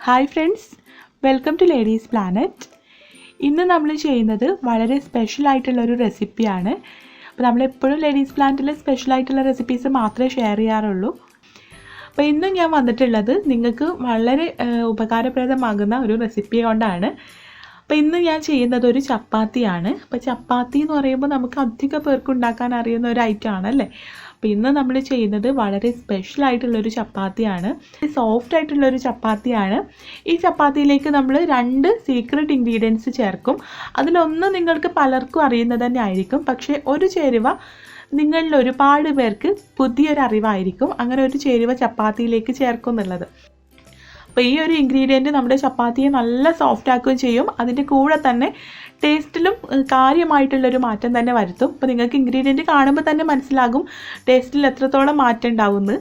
Hi friends, welcome to ladies planet. ഇന്ന് നമ്മൾ ചെയ്യുന്നത് വളരെ സ്പെഷ്യലായിട്ടുള്ളൊരു റെസിപ്പിയാണ്. അപ്പോൾ നമ്മളെപ്പോഴും ലേഡീസ് പ്ലാനറ്റിൽ സ്പെഷ്യലായിട്ടുള്ള റെസിപ്പീസ് മാത്രമേ ഷെയർ ചെയ്യാറുള്ളൂ. അപ്പോൾ ഇന്നും ഞാൻ വന്നിട്ടുള്ളത് നിങ്ങൾക്ക് വളരെ ഉപകാരപ്രദമാകുന്ന ഒരു റെസിപ്പി കൊണ്ടാണ്. അപ്പോൾ ഇന്ന് ഞാൻ ചെയ്യുന്നത് ഒരു ചപ്പാത്തിയാണ്. അപ്പോൾ ചപ്പാത്തി എന്ന് പറയുമ്പോൾ നമുക്ക് അധികം പേർക്ക് ഉണ്ടാക്കാൻ അറിയുന്ന ഒരു ഐറ്റം ആണല്ലേ. അപ്പോൾ ഇന്ന് നമ്മൾ ചെയ്യുന്നത് വളരെ സ്പെഷ്യലായിട്ടുള്ളൊരു ചപ്പാത്തിയാണ്. സോഫ്റ്റ് ആയിട്ടുള്ളൊരു ചപ്പാത്തിയാണ്. ഈ ചപ്പാത്തിയിലേക്ക് നമ്മൾ 2 സീക്രട്ട് ഇൻഗ്രീഡിയൻസ് ചേർക്കും. അതിലൊന്ന് നിങ്ങൾക്ക് പലർക്കും അറിയുന്നത് തന്നെ ആയിരിക്കും, പക്ഷേ ഒരു ചേരുവ നിങ്ങളിൽ ഒരുപാട് പേർക്ക് പുതിയൊരു അറിവായിരിക്കും. അങ്ങനെ ഒരു ചേരുവ ചപ്പാത്തിയിലേക്ക് ചേർക്കും എന്നുള്ളത്. അപ്പോൾ ഈ ഒരു ഇൻഗ്രീഡിയൻറ്റ് നമ്മുടെ ചപ്പാത്തിയെ നല്ല സോഫ്റ്റ് ആക്കുകയും ചെയ്യും. അതിൻ്റെ കൂടെ തന്നെ ടേസ്റ്റിലും കാര്യമായിട്ടുള്ളൊരു മാറ്റം തന്നെ വരുത്തും. അപ്പോൾ നിങ്ങൾക്ക് ഇൻഗ്രീഡിയൻറ്റ് കാണുമ്പോൾ തന്നെ മനസ്സിലാകും ടേസ്റ്റിൽ എത്രത്തോളം മാറ്റം ഉണ്ടാവുമെന്ന്.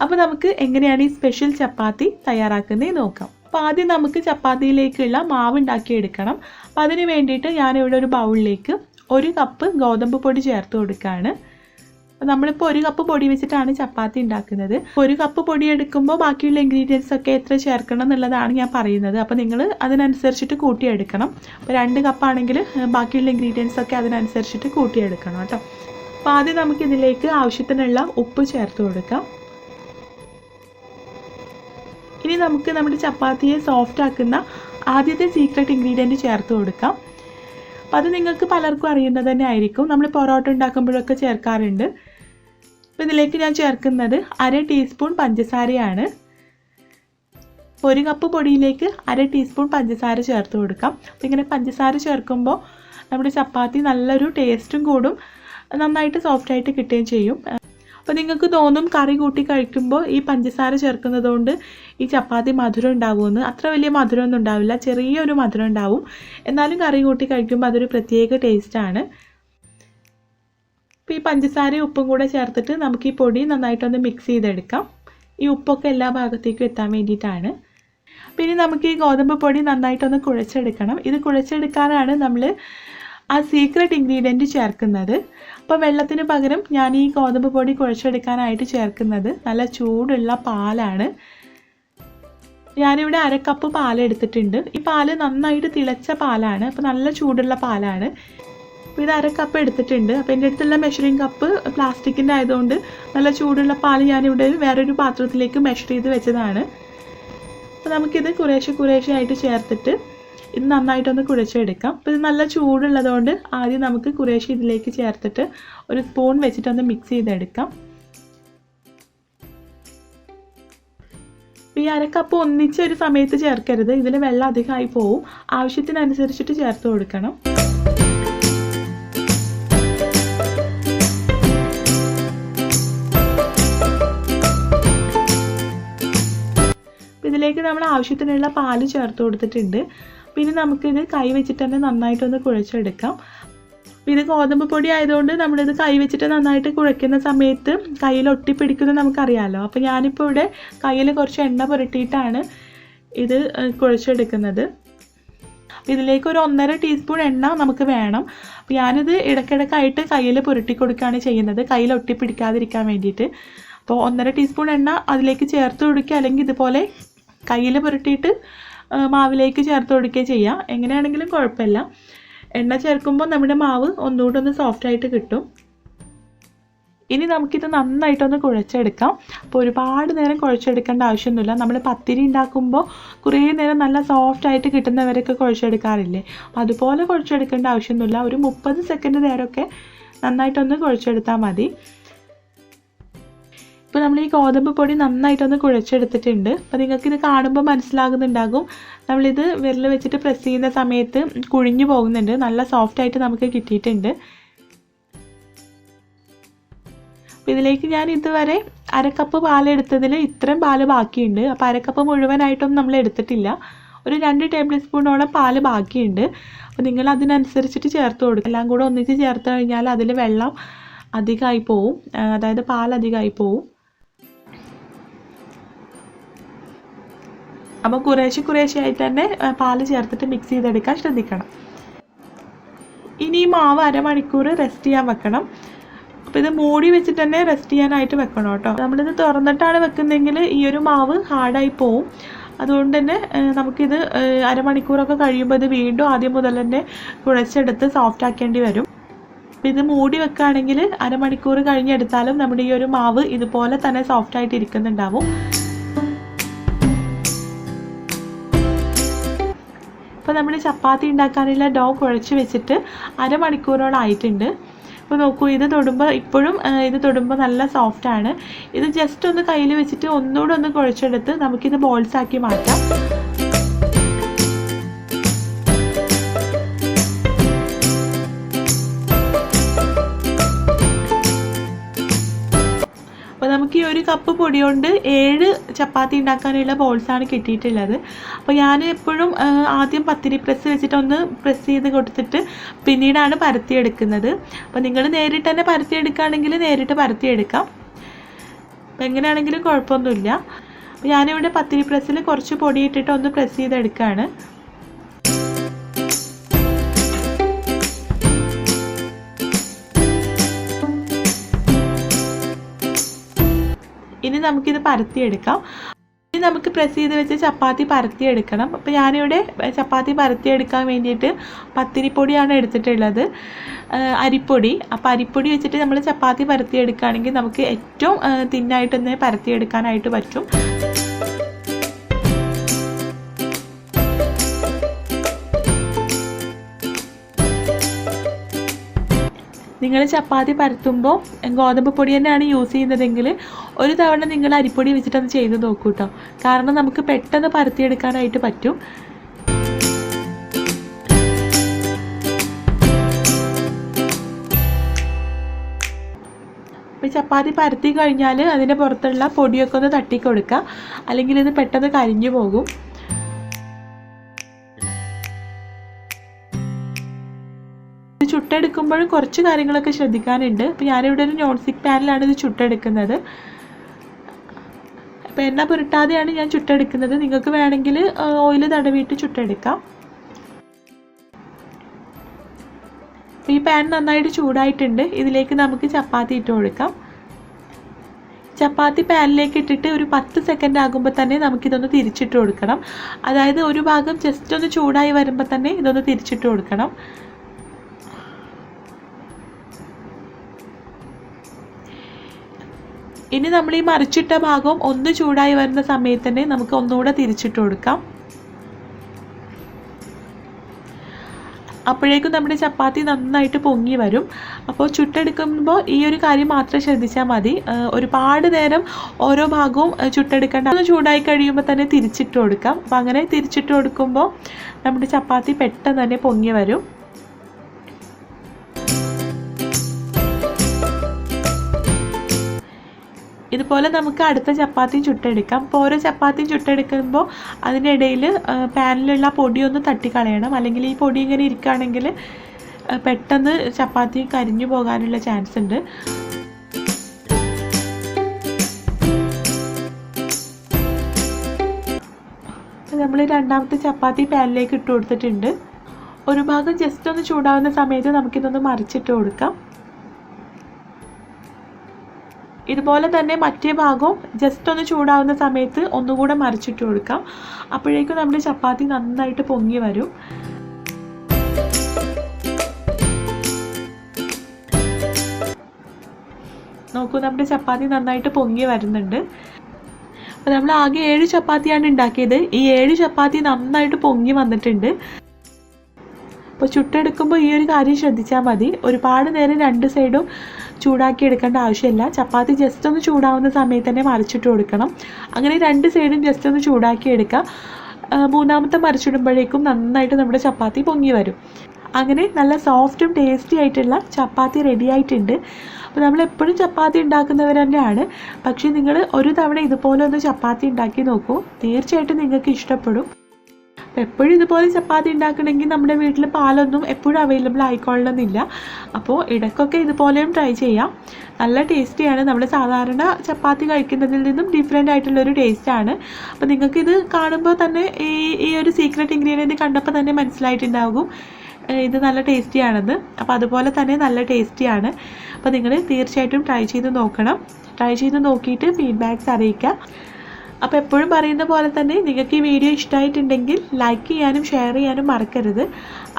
അപ്പോൾ നമുക്ക് എങ്ങനെയാണ് ഈ സ്പെഷ്യൽ ചപ്പാത്തി തയ്യാറാക്കുന്നത് നോക്കാം. അപ്പോൾ ആദ്യം നമുക്ക് ചപ്പാത്തിയിലേക്കുള്ള മാവ് ഉണ്ടാക്കിയെടുക്കണം. അപ്പോൾ അതിന് വേണ്ടിയിട്ട് ഞാനിവിടെ ഒരു ബൗളിലേക്ക് 1 കപ്പ് ഗോതമ്പ് പൊടി ചേർത്ത് കൊടുക്കുകയാണ്. നമ്മളിപ്പോൾ 1 കപ്പ് പൊടി വെച്ചിട്ടാണ് ചപ്പാത്തി ഉണ്ടാക്കുന്നത്. 1 കപ്പ് പൊടി എടുക്കുമ്പോൾ ബാക്കിയുള്ള ഇൻഗ്രീഡിയൻസ് ഒക്കെ എത്ര ചേർക്കണം എന്നുള്ളതാണ് ഞാൻ പറയുന്നത്. അപ്പോൾ നിങ്ങൾ അതിനനുസരിച്ചിട്ട് കൂട്ടിയെടുക്കണം. അപ്പോൾ 2 കപ്പാണെങ്കിൽ ബാക്കിയുള്ള ഇൻഗ്രീഡിയൻസ് ഒക്കെ അതിനനുസരിച്ചിട്ട് കൂട്ടിയെടുക്കണം കേട്ടോ. അപ്പോൾ ആദ്യം നമുക്കിതിലേക്ക് ആവശ്യത്തിനുള്ള ഉപ്പ് ചേർത്ത് കൊടുക്കാം. ഇനി നമുക്ക് നമ്മുടെ ചപ്പാത്തിയെ സോഫ്റ്റ് ആക്കുന്ന ആദ്യത്തെ സീക്രട്ട് ഇൻഗ്രീഡിയൻറ്റ് ചേർത്ത് കൊടുക്കാം. അപ്പോൾ അത് നിങ്ങൾക്ക് പലർക്കും അറിയുന്നത് തന്നെ ആയിരിക്കും. നമ്മൾ പൊറോട്ട ഉണ്ടാക്കുമ്പോഴൊക്കെ ചേർക്കാറുണ്ട്. അപ്പോൾ ഇതിലേക്ക് ഞാൻ ചേർക്കുന്നത് 1/2 ടീസ്പൂൺ പഞ്ചസാരയാണ്. 1 കപ്പ് പൊടിയിലേക്ക് 1/2 ടീസ്പൂൺ പഞ്ചസാര ചേർത്ത് കൊടുക്കാം. അപ്പോൾ ഇങ്ങനെ പഞ്ചസാര ചേർക്കുമ്പോൾ നമ്മുടെ ചപ്പാത്തി നല്ലൊരു ടേസ്റ്റും കൂടും, നന്നായിട്ട് സോഫ്റ്റായിട്ട് കിട്ടുകയും ചെയ്യും. അപ്പോൾ നിങ്ങൾക്ക് തോന്നും കറി കൂട്ടി കഴിക്കുമ്പോൾ ഈ പഞ്ചസാര ചേർക്കുന്നത് കൊണ്ട് ഈ ചപ്പാത്തി മധുരം ഉണ്ടാവുമെന്ന്. അത്ര വലിയ മധുരമൊന്നും ഉണ്ടാവില്ല, ചെറിയൊരു മധുരം ഉണ്ടാവും. എന്നാലും കറി കൂട്ടി കഴിക്കുമ്പോൾ അതൊരു പ്രത്യേക ടേസ്റ്റാണ്. അപ്പോൾ ഈ പഞ്ചസാരയും ഉപ്പും കൂടെ ചേർത്തിട്ട് നമുക്ക് ഈ പൊടി നന്നായിട്ടൊന്ന് മിക്സ് ചെയ്തെടുക്കാം. ഈ ഉപ്പൊക്കെ എല്ലാ ഭാഗത്തേക്കും എത്താൻ വേണ്ടിയിട്ടാണ്. പിന്നെ നമുക്ക് ഈ ഗോതമ്പ് പൊടി നന്നായിട്ടൊന്ന് കുഴച്ചെടുക്കണം. ഇത് കുഴച്ചെടുക്കാനാണ് നമ്മൾ ആ സീക്രട്ട് ഇൻഗ്രീഡിയൻറ്റ് ചേർക്കുന്നത്. അപ്പോൾ വെള്ളത്തിന് പകരം ഞാൻ ഈ ഗോതമ്പ് പൊടി കുഴച്ചെടുക്കാനായിട്ട് ചേർക്കുന്നത് നല്ല ചൂടുള്ള പാലാണ്. ഞാനിവിടെ 1/2 കപ്പ് പാൽ എടുത്തിട്ടുണ്ട്. ഈ പാല് നന്നായിട്ട് തിളച്ച പാലാണ്. അപ്പോൾ നല്ല ചൂടുള്ള പാലാണ്. അപ്പോൾ ഇത് 1/2 കപ്പ് എടുത്തിട്ടുണ്ട്. അപ്പോൾ എൻ്റെ അടുത്തുള്ള മെഷറിംഗ് കപ്പ് പ്ലാസ്റ്റിക്കിൻ്റെ ആയതുകൊണ്ട് നല്ല ചൂടുള്ള പാൽ ഞാനിവിടെ വേറൊരു പാത്രത്തിലേക്ക് മെഷർ ചെയ്ത് വെച്ചതാണ്. അപ്പോൾ നമുക്കിത് കുറേശ്ശെ ആയിട്ട് ചേർത്തിട്ട് ഇത് നന്നായിട്ടൊന്ന് കുഴച്ചെടുക്കാം. അപ്പോൾ ഇത് നല്ല ചൂടുള്ളതുകൊണ്ട് ആദ്യം നമുക്ക് കുറേശ്ശെ ഇതിലേക്ക് ചേർത്തിട്ട് ഒരു സ്പൂൺ വെച്ചിട്ടൊന്ന് മിക്സ് ചെയ്തെടുക്കാം. ഈ 1/2 കപ്പ് ഒന്നിച്ച് ഒരു സമയത്ത് ചേർക്കരുത്, ഇതിൽ വെള്ളം അധികമായി പോവും. ആവശ്യത്തിനനുസരിച്ചിട്ട് ചേർത്ത് കൊടുക്കണം. ഇതിലേക്ക് നമ്മൾ ആവശ്യത്തിനുള്ള പാല് ചേർത്ത് കൊടുത്തിട്ടുണ്ട്. പിന്നെ നമുക്കിത് കൈ വെച്ചിട്ട് തന്നെ നന്നായിട്ടൊന്ന് കുഴച്ചെടുക്കാം. ഇത് ഗോതമ്പ് പൊടി ആയതുകൊണ്ട് നമ്മളിത് കൈ വെച്ചിട്ട് നന്നായിട്ട് കുഴയ്ക്കുന്ന സമയത്ത് കയ്യിൽ ഒട്ടിപ്പിടിക്കുന്നത് നമുക്കറിയാമല്ലോ. അപ്പോൾ ഞാനിപ്പോൾ ഇവിടെ കയ്യിൽ കുറച്ച് എണ്ണ പുരട്ടിയിട്ടാണ് ഇത് കുഴച്ചെടുക്കുന്നത്. ഇതിലേക്ക് ഒരു 1.5 ടീസ്പൂൺ എണ്ണ നമുക്ക് വേണം. അപ്പോൾ ഞാനിത് ഇടയ്ക്കിടയ്ക്കായിട്ട് കയ്യിൽ പുരട്ടി കൊടുക്കുകയാണ് ചെയ്യുന്നത്, കയ്യിൽ ഒട്ടിപ്പിടിക്കാതിരിക്കാൻ വേണ്ടിയിട്ട്. അപ്പോൾ 1.5 ടീസ്പൂൺ എണ്ണ അതിലേക്ക് ചേർത്ത് കൊടുക്കുക, അല്ലെങ്കിൽ ഇതുപോലെ കയ്യിൽ പുരട്ടിയിട്ട് മാവിലേക്ക് ചേർത്ത് കൊടുക്കുകയും ചെയ്യാം. എങ്ങനെയാണെങ്കിലും കുഴപ്പമില്ല. എണ്ണ ചേർക്കുമ്പോൾ നമ്മുടെ മാവ് ഒന്നുകൂടെ ഒന്ന് സോഫ്റ്റായിട്ട് കിട്ടും. ഇനി നമുക്കിത് നന്നായിട്ടൊന്ന് കുഴച്ചെടുക്കാം. അപ്പോൾ ഒരുപാട് നേരം കുഴച്ചെടുക്കേണ്ട ആവശ്യമൊന്നുമില്ല. നമ്മൾ പത്തിരി ഉണ്ടാക്കുമ്പോൾ കുറേ നേരം നല്ല സോഫ്റ്റായിട്ട് കിട്ടുന്നവരൊക്കെ കുഴച്ചെടുക്കാറില്ലേ, അപ്പോൾ അതുപോലെ കുഴച്ചെടുക്കേണ്ട ആവശ്യമൊന്നുമില്ല. ഒരു 30 സെക്കൻഡ് നേരമൊക്കെ നന്നായിട്ടൊന്ന് കുഴച്ചെടുത്താൽ മതി. ഇപ്പോൾ നമ്മൾ ഈ ഗോതമ്പ് പൊടി നന്നായിട്ടൊന്ന് കുഴച്ചെടുത്തിട്ടുണ്ട്. അപ്പോൾ നിങ്ങൾക്കിത് കാണുമ്പോൾ മനസ്സിലാകുന്നുണ്ടാകും, നമ്മളിത് വിരൽ വെച്ചിട്ട് പ്രസ് ചെയ്യുന്ന സമയത്ത് കുഴിഞ്ഞു പോകുന്നുണ്ട്. നല്ല സോഫ്റ്റായിട്ട് നമുക്ക് കിട്ടിയിട്ടുണ്ട്. അപ്പോൾ ഇതിലേക്ക് ഞാൻ ഇതുവരെ 1/2 കപ്പ് പാലെടുത്തതിൽ ഇത്രയും പാല് ബാക്കിയുണ്ട്. അപ്പോൾ 1/2 കപ്പ് മുഴുവനായിട്ടൊന്നും നമ്മൾ എടുത്തിട്ടില്ല. ഒരു 2 ടേബിൾ സ്പൂണോളം പാല് ബാക്കിയുണ്ട്. അപ്പോൾ നിങ്ങൾ അതിനനുസരിച്ചിട്ട് ചേർത്ത് കൊടുക്കുക. എല്ലാം കൂടെ ഒന്നിച്ച് ചേർത്ത് കഴിഞ്ഞാൽ അതിൽ വെള്ളം അധികമായി പോവും, അതായത് പാൽ അധികമായി പോവും. അപ്പോൾ കുറേശ്ശെ ആയിട്ട് തന്നെ പാൽ ചേർത്തിട്ട് മിക്സ് ചെയ്തെടുക്കാൻ ശ്രദ്ധിക്കണം. ഇനി ഈ മാവ് 1/2 മണിക്കൂർ റെസ്റ്റ് ചെയ്യാൻ വെക്കണം. അപ്പോൾ ഇത് മൂടി വെച്ചിട്ട് തന്നെ റെസ്റ്റ് ചെയ്യാനായിട്ട് വെക്കണം കേട്ടോ. നമ്മളിത് തുറന്നിട്ടാണ് വെക്കുന്നതെങ്കിൽ ഈ ഒരു മാവ് ഹാർഡായി പോവും. അതുകൊണ്ട് തന്നെ നമുക്കിത് അരമണിക്കൂറൊക്കെ കഴിയുമ്പോൾ ഇത് വീണ്ടും ആദ്യം മുതൽ തന്നെ കുഴച്ചെടുത്ത് സോഫ്റ്റ് ആക്കേണ്ടി വരും. അപ്പോൾ ഇത് മൂടി വെക്കുകയാണെങ്കിൽ അരമണിക്കൂർ കഴിഞ്ഞെടുത്താലും നമ്മുടെ ഈ ഒരു മാവ് ഇതുപോലെ തന്നെ സോഫ്റ്റായിട്ട് ഇരിക്കുന്നുണ്ടാവും. അപ്പോൾ നമ്മൾ ചപ്പാത്തി ഉണ്ടാക്കാനുള്ള ഡോ കുഴച്ച് വെച്ചിട്ട് അരമണിക്കൂറോളം ആയിട്ടുണ്ട്. അപ്പോൾ നോക്കൂ, ഇത് തൊടുമ്പോൾ നല്ല സോഫ്റ്റാണ്. ഇത് ജസ്റ്റ് ഒന്ന് കയ്യിൽ വെച്ചിട്ട് ഒന്നുകൂടെ ഒന്ന് കുഴച്ചെടുത്ത് നമുക്കിത് ബോൾസ് ആക്കി മാറ്റാം. അപ്പോൾ നമുക്ക് ഈ ഒരു കപ്പ് പൊടി കൊണ്ട് 7 ചപ്പാത്തി ഉണ്ടാക്കാനുള്ള ബോൾസാണ് കിട്ടിയിട്ടുള്ളത്. അപ്പോൾ ഞാൻ എപ്പോഴും ആദ്യം പത്തിരി പ്രസ് വെച്ചിട്ട് ഒന്ന് പ്രസ് ചെയ്ത് കൊടുത്തിട്ട് പിന്നീടാണ് പരത്തിയെടുക്കുന്നത്. അപ്പോൾ നിങ്ങൾ നേരിട്ട് തന്നെ പരത്തിയെടുക്കുകയാണെങ്കിൽ നേരിട്ട് പരത്തിയെടുക്കാം. അപ്പോൾ എങ്ങനെയാണെങ്കിലും കുഴപ്പമൊന്നുമില്ല. അപ്പോൾ ഞാനിവിടെ പത്തിരി പ്രസ്സിൽ കുറച്ച് പൊടി ഇട്ടിട്ട് ഒന്ന് പ്രസ് ചെയ്തെടുക്കുകയാണ്. ഇനി നമുക്കിത് പരത്തിയെടുക്കാം. ഇനി നമുക്ക് പ്രസ് ചെയ്ത് വെച്ച് ചപ്പാത്തി പരത്തിയെടുക്കണം. അപ്പോൾ ഞാനിവിടെ ചപ്പാത്തി പരത്തിയെടുക്കാൻ വേണ്ടിയിട്ട് പത്തിരിപ്പൊടിയാണ് എടുത്തിട്ടുള്ളത്, അരിപ്പൊടി. അപ്പോൾ അരിപ്പൊടി വെച്ചിട്ട് നമ്മൾ ചപ്പാത്തി പരത്തിയെടുക്കുകയാണെങ്കിൽ നമുക്ക് ഏറ്റവും തിന്നായിട്ട് തന്നെ പരത്തിയെടുക്കാനായിട്ട് പറ്റും. നിങ്ങൾ ചപ്പാത്തി പരത്തുമ്പോൾ ഗോതമ്പ് പൊടി തന്നെയാണ് യൂസ് ചെയ്യുന്നതെങ്കിൽ ഒരു തവണ നിങ്ങൾ അരിപ്പൊടി വെച്ചിട്ടൊന്ന് ചെയ്ത് നോക്കൂ കേട്ടോ. കാരണം നമുക്ക് പെട്ടെന്ന് പരത്തിയെടുക്കാനായിട്ട് പറ്റും. അപ്പോൾ ചപ്പാത്തി പരത്തി കഴിഞ്ഞാൽ അതിൻ്റെ പുറത്തുള്ള പൊടിയൊക്കെ ഒന്ന് തട്ടിക്കൊടുക്കുക, അല്ലെങ്കിൽ ഇത് പെട്ടെന്ന് കരിഞ്ഞു പോകും. ചുട്ടെടുക്കുമ്പോഴും കുറച്ച് കാര്യങ്ങളൊക്കെ ശ്രദ്ധിക്കാനുണ്ട്. അപ്പോൾ ഞാനിവിടെ ഒരു നോൺ സ്റ്റിക്ക് പാനിലാണ് ഇത് ചുട്ടെടുക്കുന്നത്. അപ്പോൾ എണ്ണ പുരട്ടാതെയാണ് ഞാൻ ചുട്ടെടുക്കുന്നത്. നിങ്ങൾക്ക് വേണമെങ്കിൽ ഓയിൽ തടവിയിട്ട് ചുട്ടെടുക്കാം. ഈ പാൻ നന്നായിട്ട് ചൂടായിട്ടുണ്ട്. ഇതിലേക്ക് നമുക്ക് ചപ്പാത്തി ഇട്ട് കൊടുക്കാം. ചപ്പാത്തി പാനിലേക്ക് ഇട്ടിട്ട് ഒരു 10 സെക്കൻഡ് ആകുമ്പോൾ തന്നെ നമുക്കിതൊന്ന് തിരിച്ചിട്ട് കൊടുക്കണം. അതായത് ഒരു ഭാഗം ജസ്റ്റ് ഒന്ന് ചൂടായി വരുമ്പോൾ തന്നെ ഇതൊന്ന് തിരിച്ചിട്ട് കൊടുക്കണം. ഇനി നമ്മൾ ഈ മറിച്ചിട്ട ഭാഗം ഒന്ന് ചൂടായി വരുന്ന സമയത്ത് തന്നെ നമുക്ക് ഒന്നുകൂടെ തിരിച്ചിട്ട് കൊടുക്കാം. അപ്പോഴേക്കും നമ്മുടെ ചപ്പാത്തി നന്നായിട്ട് പൊങ്ങി വരും. അപ്പോൾ ചുട്ടെടുക്കുമ്പോൾ ഈ ഒരു കാര്യം മാത്രം ശ്രദ്ധിച്ചാൽ മതി. ഒരുപാട് നേരം ഓരോ ഭാഗവും ചുട്ടെടുക്കേണ്ട. ഒന്ന് ചൂടായി കഴിയുമ്പോൾ തന്നെ തിരിച്ചിട്ട് കൊടുക്കാം. അപ്പോൾ അങ്ങനെ തിരിച്ചിട്ട് കൊടുക്കുമ്പോൾ നമ്മുടെ ചപ്പാത്തി പെട്ടെന്ന് തന്നെ പൊങ്ങി വരും. ഇതുപോലെ നമുക്ക് അടുത്ത ചപ്പാത്തി ചുട്ടെടുക്കാം. അപ്പോൾ ഓരോ ചപ്പാത്തിയും ചുട്ടെടുക്കുമ്പോൾ അതിനിടയിൽ പാനിലുള്ള പൊടിയൊന്ന് തട്ടിക്കളയണം. അല്ലെങ്കിൽ ഈ പൊടി ഇങ്ങനെ ഇരിക്കുകയാണെങ്കിൽ പെട്ടെന്ന് ചപ്പാത്തി കരിഞ്ഞു പോകാനുള്ള ചാൻസ് ഉണ്ട്. നമ്മൾ രണ്ടാമത്തെ ചപ്പാത്തി പാനിലേക്ക് ഇട്ട് കൊടുത്തിട്ടുണ്ട്. ഒരു ഭാഗം ജസ്റ്റ് ഒന്ന് ചൂടാവുന്ന സമയത്ത് നമുക്കിതൊന്ന് മറിച്ചിട്ട് കൊടുക്കാം. ഇതുപോലെ തന്നെ മറ്റേ ഭാഗവും ജസ്റ്റ് ഒന്ന് ചൂടാവുന്ന സമയത്ത് ഒന്നുകൂടെ മറിച്ചിട്ട് കൊടുക്കാം. അപ്പോഴേക്കും നമ്മുടെ ചപ്പാത്തി നന്നായിട്ട് പൊങ്ങി വരും. നോക്കൂ, നമ്മുടെ ചപ്പാത്തി നന്നായിട്ട് പൊങ്ങി വരുന്നുണ്ട്. അപ്പോൾ നമ്മൾ ആകെ 7 ചപ്പാത്തിയാണ് ഉണ്ടാക്കിയത്. ഈ 7 ചപ്പാത്തി നന്നായിട്ട് പൊങ്ങി വന്നിട്ടുണ്ട്. അപ്പോൾ ചുട്ടെടുക്കുമ്പോൾ ഈ ഒരു കാര്യം ശ്രദ്ധിച്ചാൽ മതി. ഒരുപാട് നേരം 2 സൈഡും ചൂടാക്കി എടുക്കേണ്ട ആവശ്യമില്ല. ചപ്പാത്തി ജസ്റ്റ് ഒന്ന് ചൂടാവുന്ന സമയത്ത് തന്നെ മറിച്ചിട്ട് കൊടുക്കണം. അങ്ങനെ 2 സൈഡും ജസ്റ്റ് ഒന്ന് ചൂടാക്കി എടുക്കുക. മൂന്നാമത്തെ മറിച്ചിടുമ്പോഴേക്കും നന്നായിട്ട് നമ്മുടെ ചപ്പാത്തി പൊങ്ങി വരും. അങ്ങനെ നല്ല സോഫ്റ്റും ടേസ്റ്റി ആയിട്ടുള്ള ചപ്പാത്തി റെഡി ആയിട്ടുണ്ട്. അപ്പോൾ നമ്മൾ എപ്പോഴും ചപ്പാത്തി ഉണ്ടാക്കുന്നവർ തന്നെയാണ്. പക്ഷേ നിങ്ങൾ ഒരു തവണ ഇതുപോലെ ഒന്ന് ചപ്പാത്തി ഉണ്ടാക്കി നോക്കൂ. തീർച്ചയായിട്ടും നിങ്ങൾക്ക് ഇഷ്ടപ്പെടും. എപ്പോഴും ഇതുപോലെ ചപ്പാത്തി ഉണ്ടാക്കണമെങ്കിൽ നമ്മുടെ വീട്ടിൽ പാലൊന്നും എപ്പോഴും അവൈലബിൾ ആയിക്കൊള്ളണമെന്നില്ല. അപ്പോൾ ഇടയ്ക്കൊക്കെ ഇതുപോലെയും ട്രൈ ചെയ്യാം. നല്ല ടേസ്റ്റിയാണ്. നമ്മൾ സാധാരണ ചപ്പാത്തി കഴിക്കുന്നതിൽ നിന്നും ഡിഫറെൻ്റ് ആയിട്ടുള്ളൊരു ടേസ്റ്റാണ്. അപ്പോൾ നിങ്ങൾക്കിത് കാണുമ്പോൾ തന്നെ ഈ ഒരു സീക്രട്ട് ഇൻഗ്രീഡിയൻറ്റ് കണ്ടപ്പോൾ തന്നെ മനസ്സിലായിട്ടുണ്ടാകും ഇത് നല്ല ടേസ്റ്റിയാണെന്ന്. അപ്പോൾ അതുപോലെ തന്നെ നല്ല ടേസ്റ്റിയാണ്. അപ്പോൾ നിങ്ങൾ തീർച്ചയായിട്ടും ട്രൈ ചെയ്ത് നോക്കണം. ട്രൈ ചെയ്ത് നോക്കിയിട്ട് ഫീഡ്ബാക്ക്സ് അറിയിക്കുക. അപ്പോൾ എപ്പോഴും പറയുന്ന പോലെ തന്നെ നിങ്ങൾക്ക് ഈ വീഡിയോ ഇഷ്ടമായിട്ടുണ്ടെങ്കിൽ ലൈക്ക് ചെയ്യാനും ഷെയർ ചെയ്യാനും മറക്കരുത്.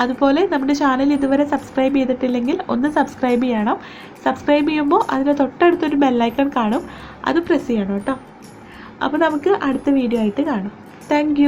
അതുപോലെ നമ്മുടെ ചാനൽ ഇതുവരെ സബ്സ്ക്രൈബ് ചെയ്തിട്ടില്ലെങ്കിൽ ഒന്ന് സബ്സ്ക്രൈബ് ചെയ്യണം. സബ്സ്ക്രൈബ് ചെയ്യുമ്പോൾ അതിന് തൊട്ടടുത്തൊരു ബെല്ലൈക്കൺ കാണും, അത് പ്രസ് ചെയ്യണം കേട്ടോ. അപ്പോൾ നമുക്ക് അടുത്ത വീഡിയോ ആയിട്ട് കാണാം. താങ്ക്